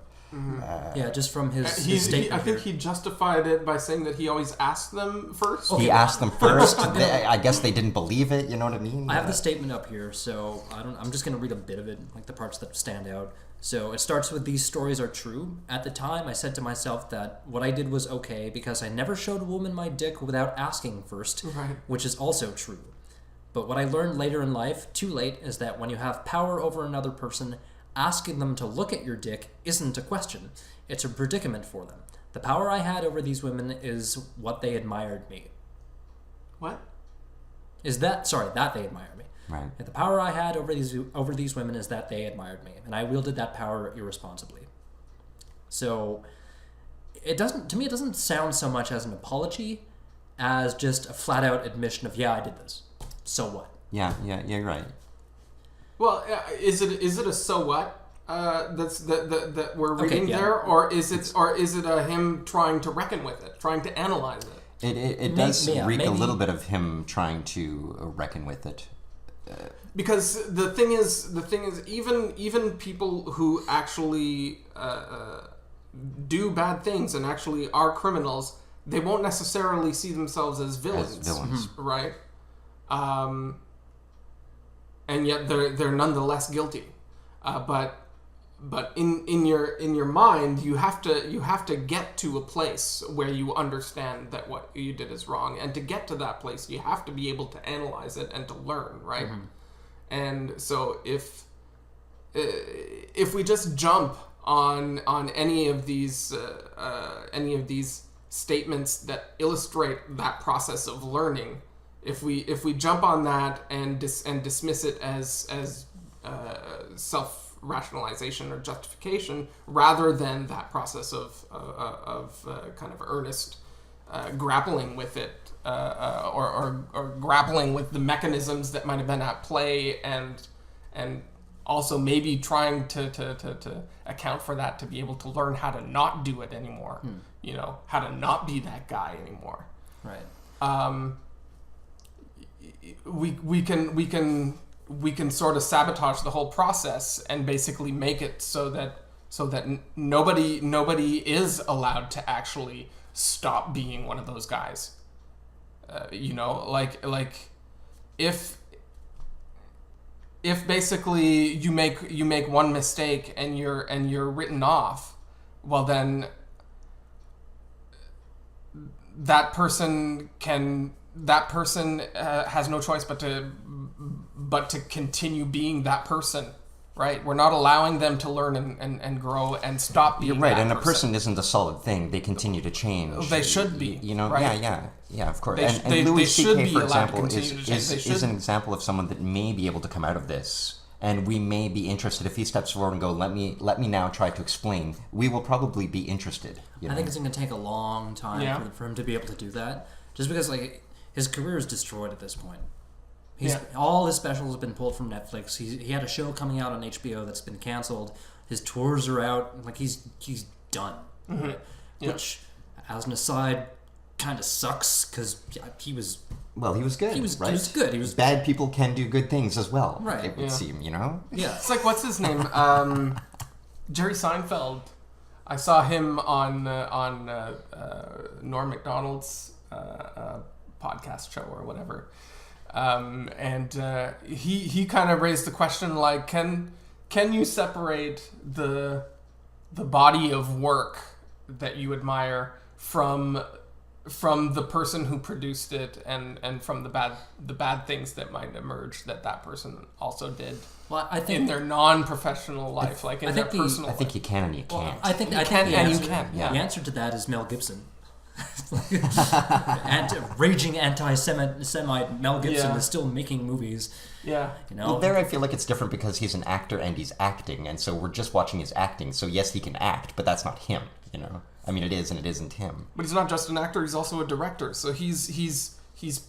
just from his statement. I think he justified it by saying that he always asked them first. He asked them first. I guess they didn't believe it, you know what I mean? I have the statement up here, so I'm just going to read a bit of it, like the parts that stand out. So it starts with, "These stories are true. At the time, I said to myself that what I did was okay because I never showed a woman my dick without asking first, which is also true. But what I learned later in life, too late, is that when you have power over another person, asking them to look at your dick isn't a question. It's a predicament for them. The power I had over these women is what they admired me." What? That they admired me. Right. And the power I had over these women is that they admired me, and I wielded that power irresponsibly. So it doesn't sound so much as an apology as just a flat out admission of, yeah, I did this. So what? Yeah, you're right. Well, is it a so what that we're reading there, or is it him trying to reckon with it, trying to analyze it? It does reek a little bit of him trying to reckon with it. Because the thing is, even people who actually do bad things and actually are criminals, they won't necessarily see themselves as villains. Right? And yet they're nonetheless guilty. But in your mind, you have to get to a place where you understand that what you did is wrong, and to get to that place, you have to be able to analyze it and to learn, right? And so if we just jump on any of these statements that illustrate that process of learning, if we jump on that and dismiss it as self-rationalization or justification, rather than that process of kind of earnest grappling with it, or grappling with the mechanisms that might have been at play, and also maybe trying to account for that, to be able to learn how to not do it anymore. You know, how to not be that guy anymore. Right. We can sort of sabotage the whole process and basically make it so that nobody is allowed to actually stop being one of those guys. You know, like if basically you make one mistake and you're written off, well then that person has no choice but to continue being that person right? We're not allowing them to learn and grow and stop being You're right, that and a person isn't a solid thing. They continue to change. They should be, You know, right? yeah, of course. They and Louis should C.K., be for allowed to example, continue to change. They is should. an example of someone that may be able to come out of this. And we may be interested if he steps forward and go, let me now try to explain. We will probably be interested. You know? I think it's going to take a long time for him to be able to do that. Just because like his career is destroyed at this point. All his specials have been pulled from Netflix. He had a show coming out on HBO that's been canceled. His tours are out. Like he's done. Mm-hmm. Right? Which, as an aside, kind of sucks because he was. Well, he was good. He was right? good. He was bad people can do good things as well. Right. It would seem, you know. Yeah. It's like, what's his name? Jerry Seinfeld. I saw him on Norm Macdonald's podcast show or whatever, and he kind of raised the question like, can you separate the body of work that you admire from the person who produced it and from the bad things that might emerge that person also did I think in their non-professional life, like in their personal life. I think you can and you can't. I think you the can. The answer to that is Mel Gibson. Raging anti-Semite Mel Gibson is still making movies. Yeah. You know? Well, there I feel like it's different because he's an actor and he's acting, and so we're just watching his acting. So yes, he can act, but that's not him. You know, I mean, it is and it isn't him. But he's not just an actor; he's also a director. So he's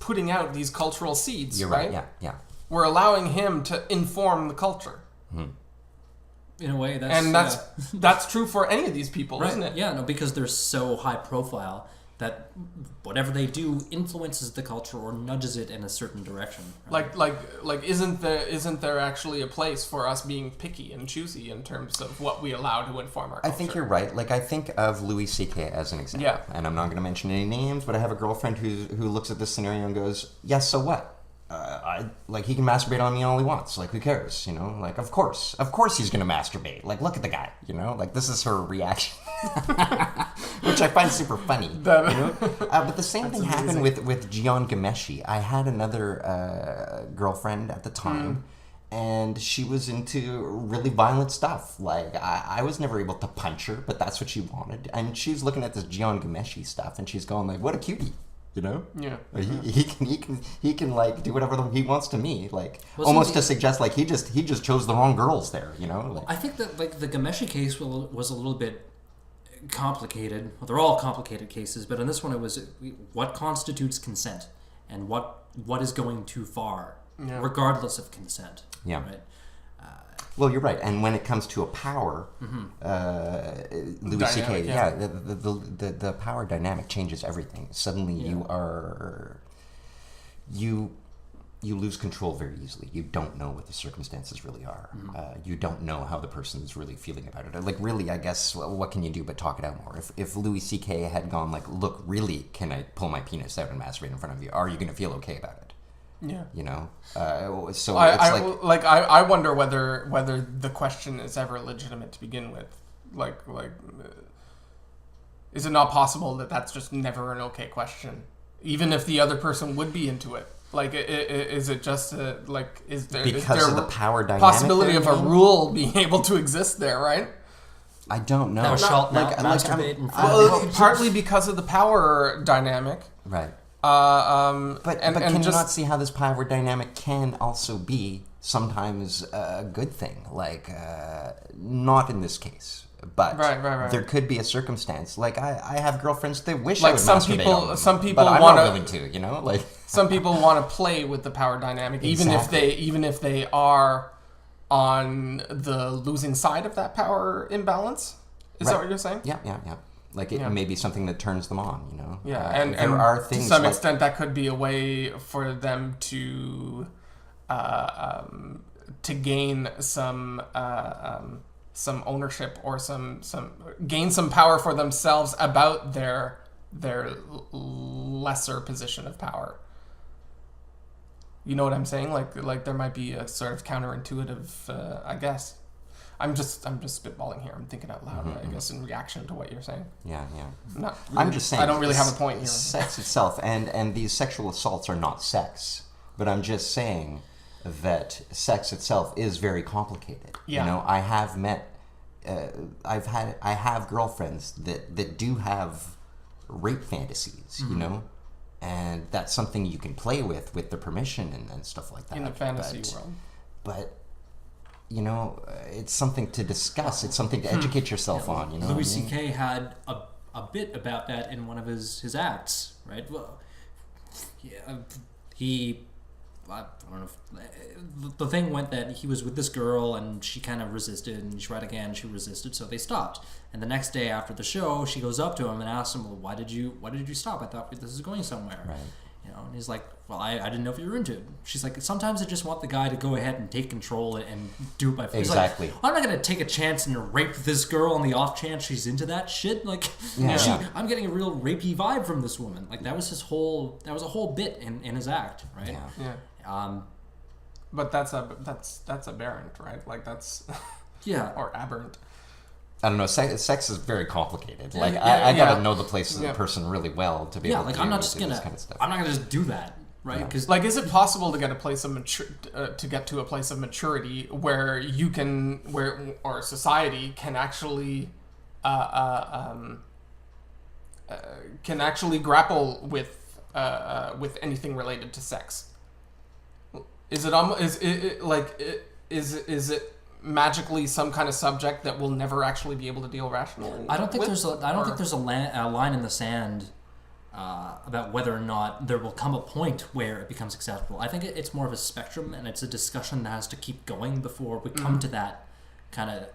putting out these cultural seeds. You're right. Yeah. We're allowing him to inform the culture. Mm-hmm. In a way, that's true for any of these people, right. isn't it? Yeah, no, because they're so high profile that whatever they do influences the culture or nudges it in a certain direction. Right? Like isn't there actually a place for us being picky and choosy in terms of what we allow to inform our culture? I think you're right. Like, I think of Louis C.K. as an example. Yeah. And I'm not going to mention any names, but I have a girlfriend who looks at this scenario and goes, yes, so what? He can masturbate on me all he wants. Like, who cares? You know, like, of course he's gonna masturbate. Like, look at the guy. You know, like, this is her reaction, which I find super funny. You know? But the same thing happened with Jian Ghomeshi. I had another girlfriend at the time, and she was into really violent stuff. Like, I was never able to punch her, but that's what she wanted. And she's looking at this Jian Ghomeshi stuff, and she's going like, "What a cutie." You know, yeah. Like, he can like do whatever he wants to me, like almost to suggest like he just chose the wrong girls there. You know, like, I think that like the Ghomeshi case was a little bit complicated. Well, they're all complicated cases, but in this one it was what constitutes consent and what is going too far, regardless of consent. Yeah. Right. Well, you're right, and when it comes to a power, Louis C.K. The power dynamic changes everything. Suddenly, you lose control very easily. You don't know what the circumstances really are. You don't know how the person is really feeling about it. Like, really, I guess, what can you do but talk it out more? If Louis C.K. had gone like, "Look, really, can I pull my penis out and masturbate in front of you? Are you going to feel okay about it?" Yeah. You know, so I wonder whether the question is ever legitimate to begin with. Like, is it not possible that that's just never an okay question, even if the other person would be into it? Like, is it just is there of the power dynamic possibility of a rule being able to exist there? Right. I don't know. Thou shalt not masturbate in front of partly because of the power dynamic. Right. But can you not see how this power dynamic can also be sometimes a good thing? Like, not in this case, but right. there could be a circumstance. Like, I have girlfriends that wish like I would some masturbate people, on them, some people but I'm want not willing to. You know, like some people want to play with the power dynamic, Exactly. even if they are on the losing side of that power imbalance. Is that what you're saying? Yeah. Like, it may be something that turns them on, you know? Yeah, and there are things to some like, extent that could be a way for them to gain some ownership or gain some power for themselves about their lesser position of power. You know what I'm saying? Like there might be a sort of counterintuitive, I guess. I'm just spitballing here. I'm thinking out loud, I guess, in reaction to what you're saying. Yeah. Not really, I'm just saying. I don't really have a point here. Sex itself, and these sexual assaults are not sex. But I'm just saying, that sex itself is very complicated. Yeah. You know, I have met, I have girlfriends that do have rape fantasies, you know, and that's something you can play with their permission and stuff like that. In the fantasy world. But, you know, it's something to discuss. It's something to educate yourself on, you know. Louis C.K. had a bit about that in one of his acts, right? Well, yeah, I don't know if, the thing went that he was with this girl and she kind of resisted, and he tried again, she resisted, so they stopped. And the next day after the show, she goes up to him and asks him, well, why did you stop? I thought this is going somewhere. Right. You know, and he's like, well, I didn't know if you were into it. She's like, sometimes I just want the guy to go ahead and take control and do it by force. Exactly. Like, I'm not going to take a chance and rape this girl on the off chance she's into that shit. Like, Yeah. I'm getting a real rapey vibe from this woman. Like, that was a whole bit in his act, right? Yeah. But that's aberrant, right? Like that's Yeah. or aberrant. I don't know. Sex is very complicated. Like Yeah, I gotta know the place of the Yeah. person really well to be able to like do I'm not just this gonna, kind of stuff. I'm not gonna just do that, right? Yeah. Because Like, is it possible to get a place of to get to a place of maturity where you can, or society can actually, grapple with anything related to sex? Is it magically some kind of subject that we'll never actually be able to deal rationally? I don't think with? there's a line in the sand about whether or not there will come a point where it becomes acceptable. I think it's more of a spectrum, and it's a discussion that has to keep going before we come to that kind of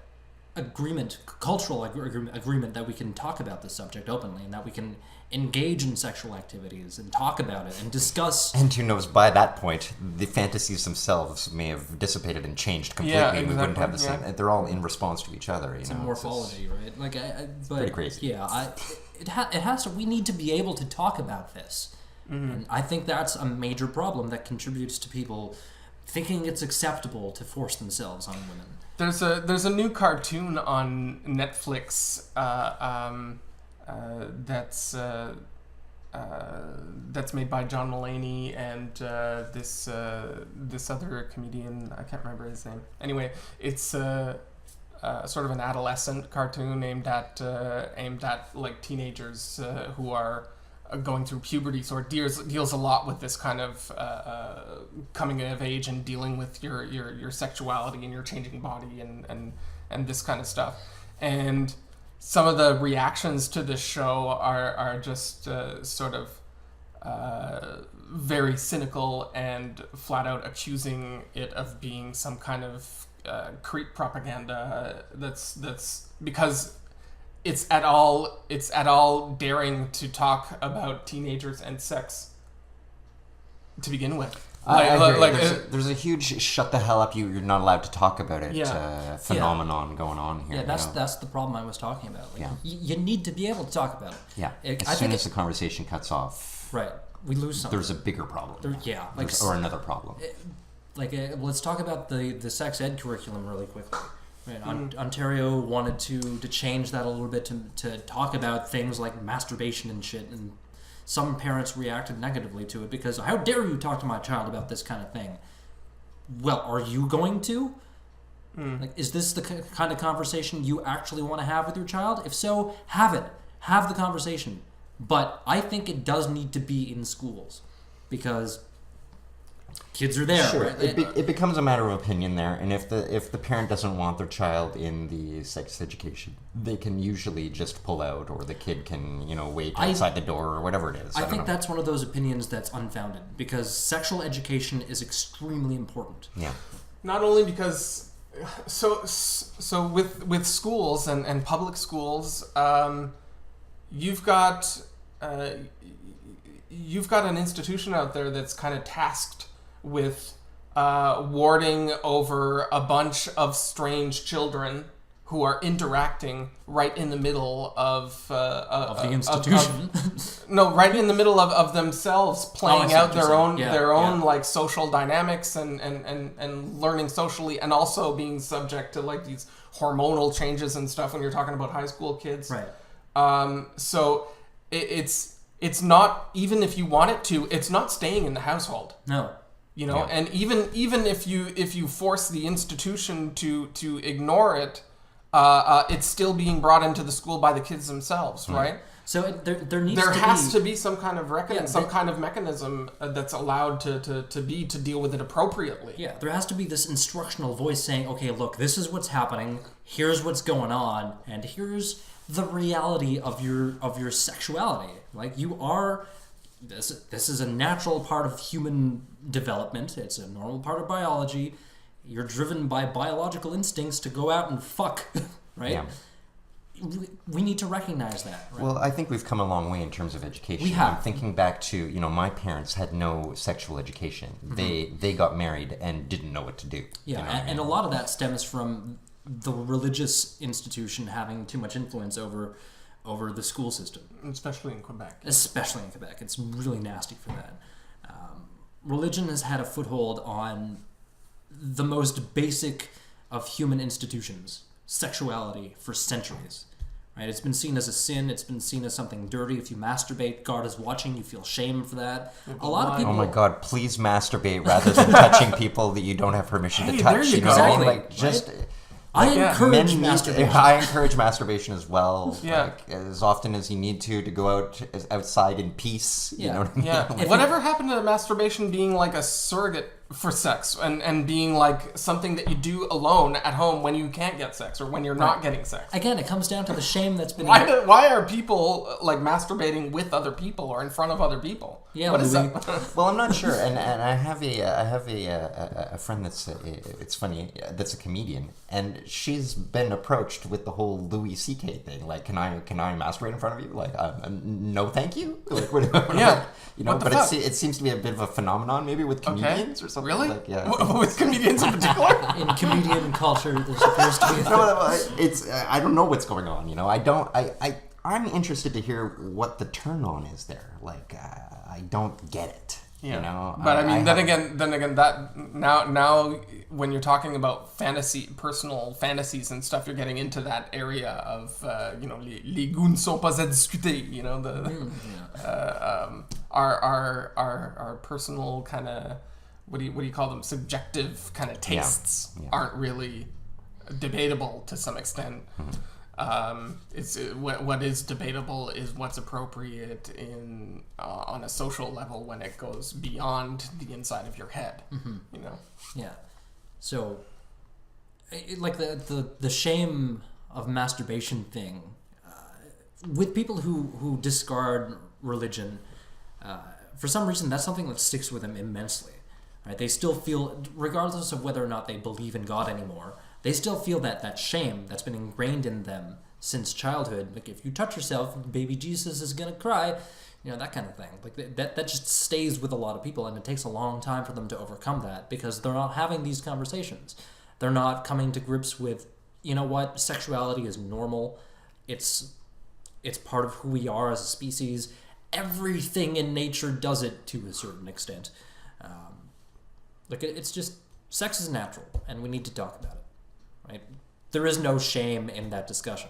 cultural agreement that we can talk about this subject openly, and that we can engage in sexual activities and talk about it and discuss. And who knows, by that point, the fantasies themselves may have dissipated and changed completely. Yeah, We wouldn't have the exactly, same. They're all in response to each other. It's a morphology, right? Like, but pretty crazy. Yeah, it has to. We need to be able to talk about this, and I think that's a major problem that contributes to people thinking it's acceptable to force themselves on women. There's a new cartoon on Netflix that's made by John Mulaney and this other comedian, I can't remember his name. Anyway, it's sort of an adolescent cartoon aimed at like teenagers who are going through puberty. So it deals a lot with this kind of coming of age and dealing with your sexuality and your changing body and this kind of stuff. And some of the reactions to this show are just sort of very cynical and flat out accusing it of being some kind of creep propaganda. That's because it's at all daring to talk about teenagers and sex to begin with. There's a huge shut the hell up, you're not allowed to talk about it phenomenon going on here. Yeah, that's the problem I was talking about. Like, Yeah. you need to be able to talk about it. Yeah. I As soon think as the conversation cuts off, right, we lose something. there's a bigger problem. Or another problem. Let's talk about the sex ed curriculum really quickly. Right. Ontario wanted to change that a little bit to talk about things like masturbation and shit, and some parents reacted negatively to it because, how dare you talk to my child about this kind of thing? Well, are you going to? Like, is this the kind of conversation you actually want to have with your child? If so, have it. Have the conversation. But I think it does need to be in schools because kids are there. Sure, right? it becomes a matter of opinion there, and if the parent doesn't want their child in the sex education, they can usually just pull out, or the kid can wait outside the door or whatever it is. I think that's one of those opinions that's unfounded because sexual education is extremely important. Yeah. Not only because so with schools and public schools, you've got an institution out there that's kind of tasked with warding over a bunch of strange children who are interacting right in the middle of the institution. Right in the middle of themselves playing out their own like social dynamics and learning socially, and also being subject to like these hormonal changes and stuff when you're talking about high school kids. Right. So it's not, even if you want it to, it's not staying in the household. No. You know, Yeah. and even if you force the institution to ignore it, it's still being brought into the school by the kids themselves, right? So there needs There to has be, to be some kind of reckoning, some kind of mechanism that's allowed to deal with it appropriately. Yeah, there has to be this instructional voice saying, okay, look, this is what's happening, here's what's going on, and here's the reality of your sexuality. Like, you are... This is a natural part of human development. It's a normal part of biology. You're driven by biological instincts to go out and fuck, right? Yeah. We need to recognize that. Right? Well, I think we've come a long way in terms of education. We have. I'm thinking back to, my parents had no sexual education. They got married and didn't know what to do. Yeah, and a lot of that stems from the religious institution having too much influence over the school system. Especially in Quebec. Especially in Quebec. It's really nasty for that. Religion has had a foothold on the most basic of human institutions, sexuality, for centuries. Right? It's been seen as a sin. It's been seen as something dirty. If you masturbate, God is watching. You feel shame for that. A lot of people... Oh my God, please masturbate rather than touching people that you don't have permission to touch. There you go. Exactly. Like, just... Right? I encourage masturbation. I encourage masturbation as well. Yeah. Like, as often as you need to go outside in peace. You Yeah. know what I mean? Yeah. Whatever happened to masturbation being like a surrogate for sex and being like something that you do alone at home when you can't get sex or when you're not getting sex? Again, it comes down to the shame that's been... Why are people like masturbating with other people or in front of other people? Yeah, what is Louis. that? Well, I'm not sure, and I have a friend that's it's funny, that's a comedian, and she's been approached with the whole Louis C.K. thing. Like, can I masturbate in front of you? Like, no, thank you. Like, Yeah. But the fuck? it seems to be a bit of a phenomenon, maybe with comedians or something. Really? Like, yeah. With comedians in particular? In comedian culture, there appears to be... It's I don't know what's going on. I'm interested to hear what the turn on is there. Like, I don't get it. Yeah. But then again, that now when you're talking about personal fantasies and stuff, you're getting into that area of les goûts ne sont pas à discuter. Our personal kind of what do you call them, subjective kind of tastes aren't really debatable to some extent. It's what is debatable is what's appropriate on a social level when it goes beyond the inside of your head. Yeah. So, like the shame of masturbation thing, with people who discard religion, for some reason that's something that sticks with them immensely. Right? They still feel, regardless of whether or not they believe in God anymore, they still feel that shame that's been ingrained in them since childhood. Like, if you touch yourself, baby Jesus is gonna cry, that kind of thing. Like, that just stays with a lot of people, and it takes a long time for them to overcome that because they're not having these conversations. They're not coming to grips with, what, sexuality is normal. It's part of who we are as a species. Everything in nature does it to a certain extent. It's just, sex is natural, and we need to talk about it. Right? There is no shame in that discussion.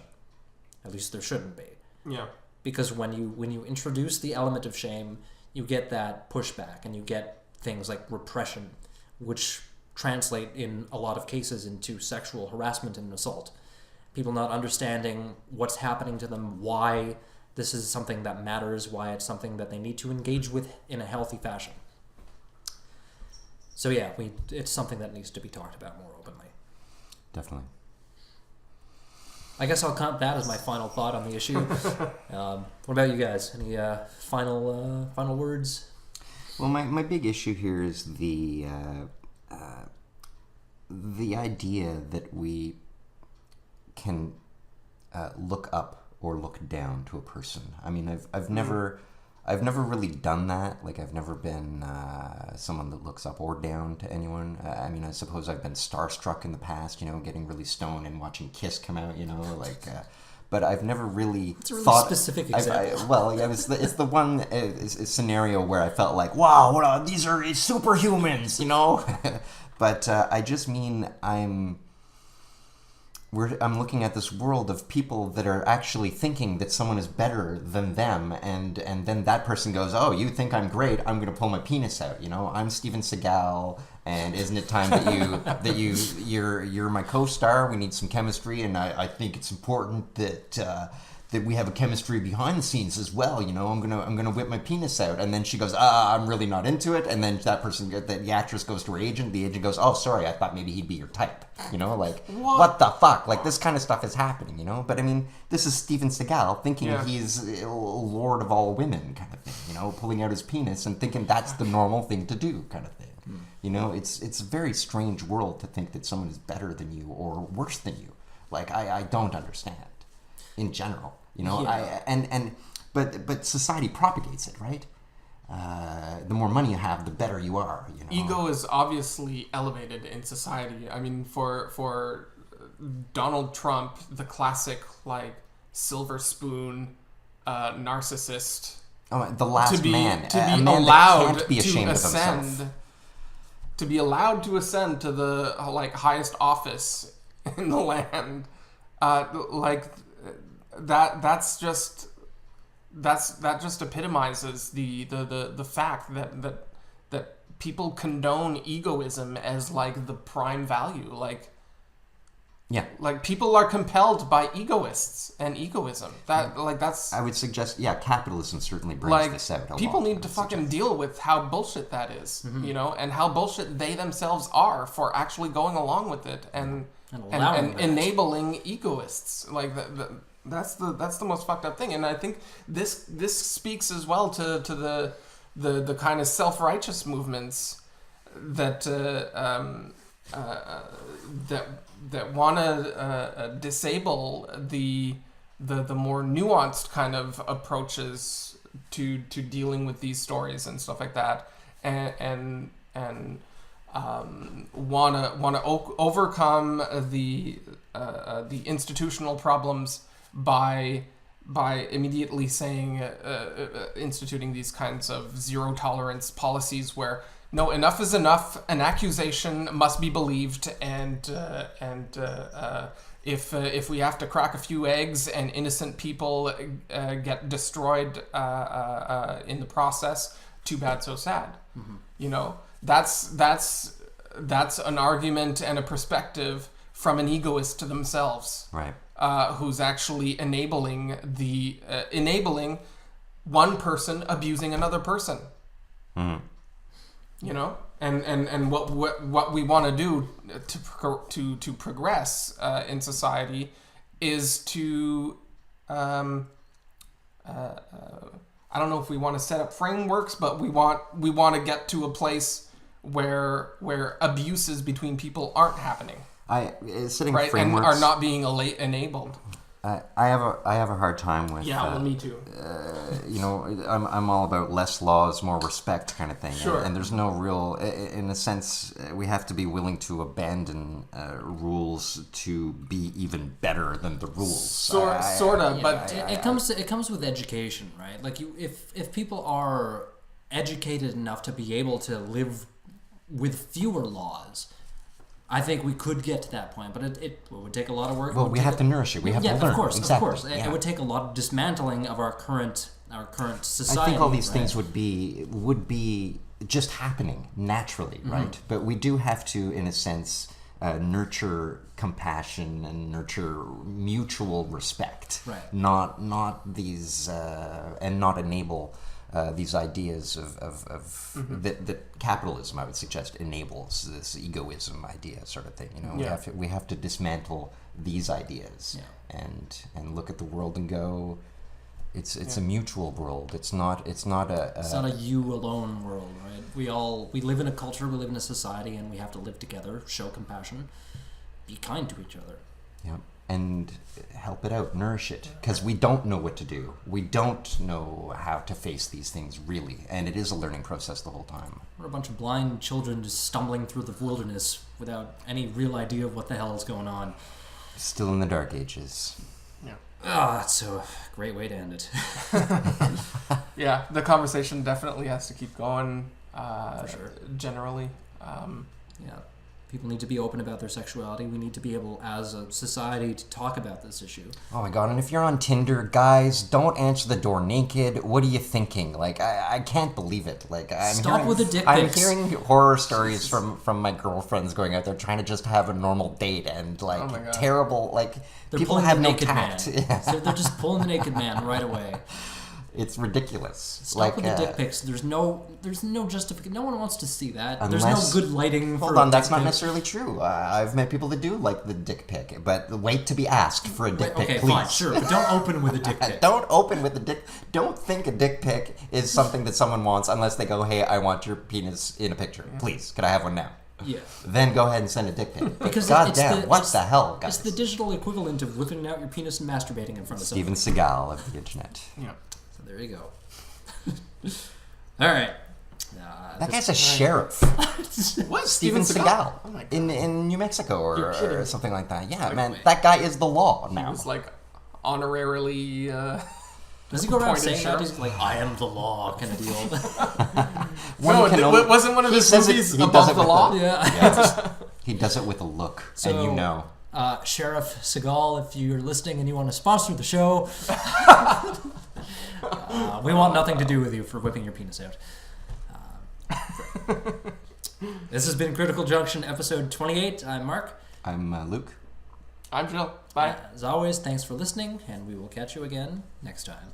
At least there shouldn't be. Yeah. Because when you introduce the element of shame, you get that pushback, and you get things like repression, which translate in a lot of cases into sexual harassment and assault. People not understanding what's happening to them, why this is something that matters, why it's something that they need to engage with in a healthy fashion. So yeah, it's something that needs to be talked about more openly. Definitely. I guess I'll count that as my final thought on the issue. What about you guys? Any final words? Well, my big issue here is the idea that we can look up or look down to a person. I mean, I've never really done that. Like, I've never been someone that looks up or down to anyone. I suppose I've been starstruck in the past, getting really stoned and watching Kiss come out, but I've never really It's a really thought... specific example. It's the one scenario where I felt like, wow, these are superhumans, But I just mean I'm looking at this world of people that are actually thinking that someone is better than them, and then that person goes, "Oh, you think I'm great? I'm going to pull my penis out." I'm Steven Seagal, and isn't it time that you're my co-star? We need some chemistry, and I think it's important that we have a chemistry behind the scenes as well. I'm gonna whip my penis out, and then she goes, I'm really not into it, and then the actress goes to her agent. The agent goes, oh, sorry, I thought maybe he'd be your type. What the fuck? Like, this kind of stuff is happening. But I mean, this is Steven Seagal thinking he's lord of all women, kind of thing. Pulling out his penis and thinking that's the normal thing to do, kind of thing. It's a very strange world to think that someone is better than you or worse than you. Like, I don't understand in general. But society propagates it, right? The more money you have, the better you are. Ego is obviously elevated in society. I mean, for Donald Trump, the classic silver spoon narcissist. Oh, the last man. To be man allowed can't be ashamed to of ascend. himself. To be allowed to ascend to the highest office in the land, that just epitomizes the fact that people condone egoism as the prime value. People are compelled by egoists and egoism. That's I would suggest capitalism certainly brings this out. People need to fucking deal with how bullshit that is, and how bullshit they themselves are for actually going along with it and enabling egoists. That's the most fucked up thing, and I think this speaks as well to the kind of self-righteous movements that want to disable the more nuanced kind of approaches to dealing with these stories and stuff like that, and want to overcome the institutional problems by immediately saying instituting these kinds of zero tolerance policies where no, enough is enough, an accusation must be believed, and if we have to crack a few eggs and innocent people get destroyed in the process, too bad, so sad. That's an argument and a perspective from an egoist to themselves, right? Who's actually enabling one person abusing another person. Mm-hmm. And what we want to do to progress in society is to I don't know if we want to set up frameworks, but we want to get to a place where abuses between people aren't happening. Setting right, frameworks and are not being enabled. I have a hard time with. Well, me too. I'm all about less laws, more respect, kind of thing. Sure. And there's no real, in a sense, we have to be willing to abandon rules to be even better than the rules. Sort of, but it comes with education, right? Like if people are educated enough to be able to live with fewer laws, I think we could get to that point, but it would take a lot of work. Well, we have to nourish it. We have to learn. Of course. Yeah. It would take a lot of dismantling of our current society. I think all these things would be just happening naturally, right? But we do have to, in a sense, nurture compassion and nurture mutual respect, right? Not these and not enable. These ideas of that capitalism, I would suggest, enables this egoism idea, sort of thing. We have to dismantle these ideas and look at the world and go, it's a mutual world. It's not a you alone world, right? We live in a culture, we live in a society, and we have to live together, show compassion, be kind to each other. Yeah. And help it out, nourish it, because we don't know what to do. We don't know how to face these things, really, and it is a learning process the whole time. We're a bunch of blind children just stumbling through the wilderness without any real idea of what the hell is going on. Still in the dark ages. Yeah. That's a great way to end it. Yeah, the conversation definitely has to keep going, For sure. generally. Yeah. People need to be open about their sexuality. We need to be able, as a society, to talk about this issue. Oh my god, and if you're on Tinder, guys, don't answer the door naked. What are you thinking? Like, I can't believe it. Like, Stop with the dick I'm pics. hearing horror stories from my girlfriends going out there trying to just have a normal date and, like, Oh my God. terrible, like, They're people pulling have the no naked tact. man. Yeah. So they're just pulling the naked man right away. It's ridiculous. Stop with the dick pics. There's no justification. No one wants to see that. Unless, there's no good lighting for Hold a on, that's dick not pic. necessarily true. I've met people that do like the dick pic, but wait to be asked for a dick pic, Okay, please. fine, sure, but don't open with a dick pic. Don't open with the dick. Don't think a dick pic is something that someone wants unless they go, "Hey, I want your penis in a picture. Please, could I have one now?" Yeah. Then go ahead and send a dick pic. Because God it's damn, the- what it's- the hell, guys? It's the digital equivalent of whipping out your penis and masturbating in front of someone. Steven Seagal of the internet. Yeah. So there you go. All right. That guy's a sheriff. What? Steven Seagal Oh my God. in New Mexico You're kidding. or something like that. Yeah, Like, man, wait. that guy is the law He now. was like honorarily. Does he go around Appointed saying that? sheriff? He's like, I am the law kind of deal. No, can it only- wasn't one of he his says it- movies he does above it the with law. Yeah. Yeah. He does it with a look, So, and you know. Sheriff Seagal, if you're listening and you want to sponsor the show, we want nothing to do with you for whipping your penis out. This has been Critical Junction, episode 28. I'm Mark. I'm Luke. I'm Jill. Bye. As always, thanks for listening, and we will catch you again next time.